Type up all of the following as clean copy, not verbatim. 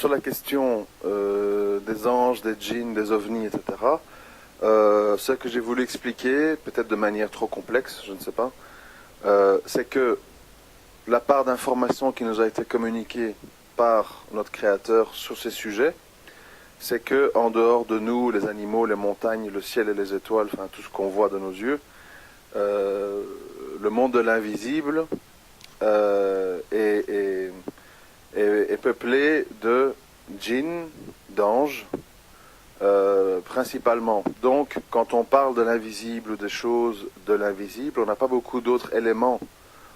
sur la question des anges, des djinns, des ovnis, etc., ce que j'ai voulu expliquer, peut-être de manière trop complexe, je ne sais pas, c'est que la part d'information qui nous a été communiquée par notre Créateur sur ces sujets, c'est que en dehors de nous, les animaux, les montagnes, le ciel et les étoiles, enfin tout ce qu'on voit de nos yeux, le monde de l'invisible est peuplé de djinns, d'anges, principalement. Donc, quand on parle de l'invisible ou des choses de l'invisible, on n'a pas beaucoup d'autres éléments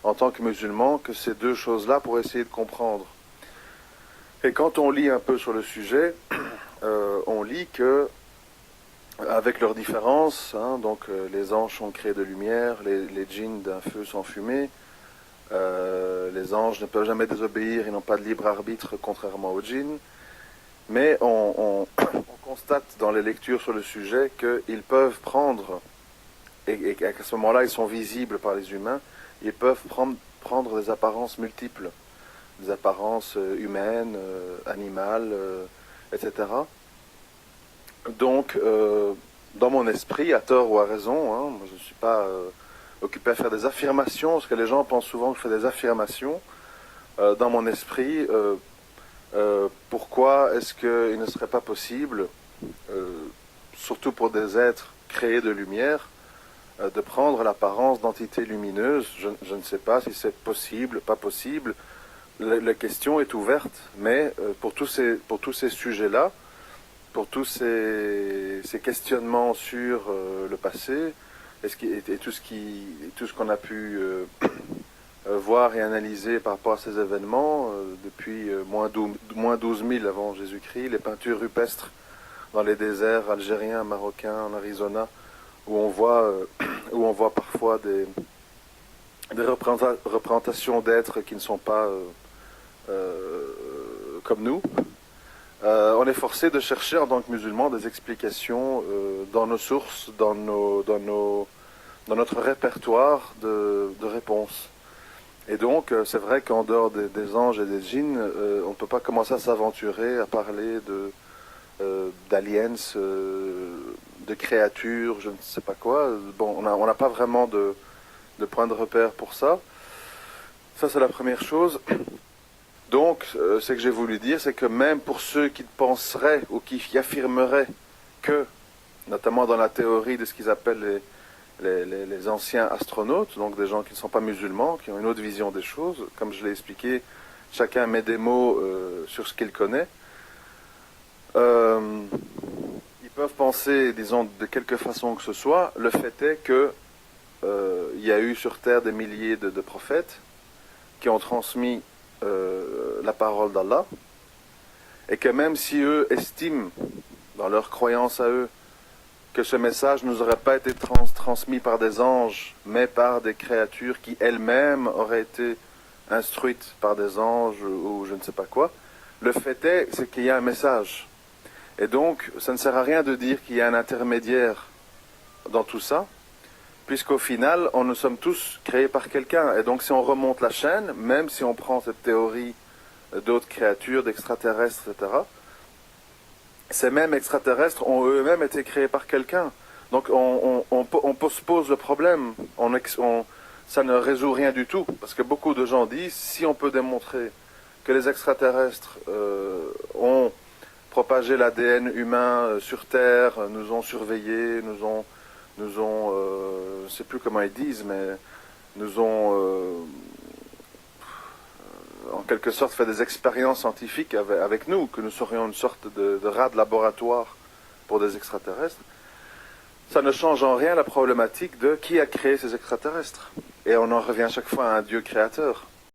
en tant que musulman que ces deux choses-là pour essayer de comprendre. Et quand on lit un peu sur le sujet, on lit que, avec leurs différences, hein, donc les anges sont créés de lumière, les djinns d'un feu sans fumée, les anges ne peuvent jamais désobéir, ils n'ont pas de libre arbitre contrairement aux djinns, mais on constate dans les lectures sur le sujet qu'ils peuvent prendre, et qu'à ce moment-là ils sont visibles par les humains, ils peuvent prendre des apparences multiples, des apparences humaines, animales, etc. Donc, dans mon esprit, à tort ou à raison, hein, moi je ne suis pas occupé à faire des affirmations, parce que les gens pensent souvent que je fais des affirmations. Dans mon esprit, pourquoi est-ce qu'il ne serait pas possible, surtout pour des êtres créés de lumière, de prendre l'apparence d'entités lumineuses? Je ne sais pas si c'est possible, pas possible. La question est ouverte, mais pour tous ces sujets-là, pour tous ces questionnements sur le passé, et tout ce qu'on a pu voir et analyser par rapport à ces événements, depuis moins 12 000 avant Jésus-Christ, les peintures rupestres dans les déserts algériens, marocains, en Arizona, où on voit parfois des représentations d'êtres qui ne sont pas comme nous. On est forcé de chercher en tant que musulmans des explications dans nos sources, dans notre répertoire de réponses. Et donc, c'est vrai qu'en dehors des anges et des djinns, on ne peut pas commencer à s'aventurer à parler d'aliens, de créatures, je ne sais pas quoi. Bon, on n'a pas vraiment de point de repère pour ça. Ça, c'est la première chose. Donc, ce que j'ai voulu dire, c'est que même pour ceux qui penseraient ou qui affirmeraient que, notamment dans la théorie de ce qu'ils appellent les anciens astronautes, donc des gens qui ne sont pas musulmans, qui ont une autre vision des choses, comme je l'ai expliqué, chacun met des mots sur ce qu'il connaît. Ils peuvent penser, disons, de quelque façon que ce soit. Le fait est que il y a eu sur Terre des milliers de prophètes qui ont transmis la parole d'Allah, et que même si eux estiment, dans leur croyance à eux, que ce message ne nous aurait pas été transmis par des anges, mais par des créatures qui elles-mêmes auraient été instruites par des anges ou je ne sais pas quoi, le fait est, c'est qu'il y a un message. Et donc, ça ne sert à rien de dire qu'il y a un intermédiaire dans tout ça, puisqu'au final, nous sommes tous créés par quelqu'un. Et donc, si on remonte la chaîne, même si on prend cette théorie d'autres créatures, d'extraterrestres, etc., ces mêmes extraterrestres ont eux-mêmes été créés par quelqu'un. Donc, on se pose le problème. Ça ne résout rien du tout. Parce que beaucoup de gens disent, si on peut démontrer que les extraterrestres ont propagé l'ADN humain sur Terre, nous ont surveillés, je ne sais plus comment ils disent, mais nous ont en quelque sorte fait des expériences scientifiques avec nous, que nous serions une sorte de rat de laboratoire pour des extraterrestres. Ça ne change en rien la problématique de qui a créé ces extraterrestres. Et on en revient chaque fois à un Dieu créateur.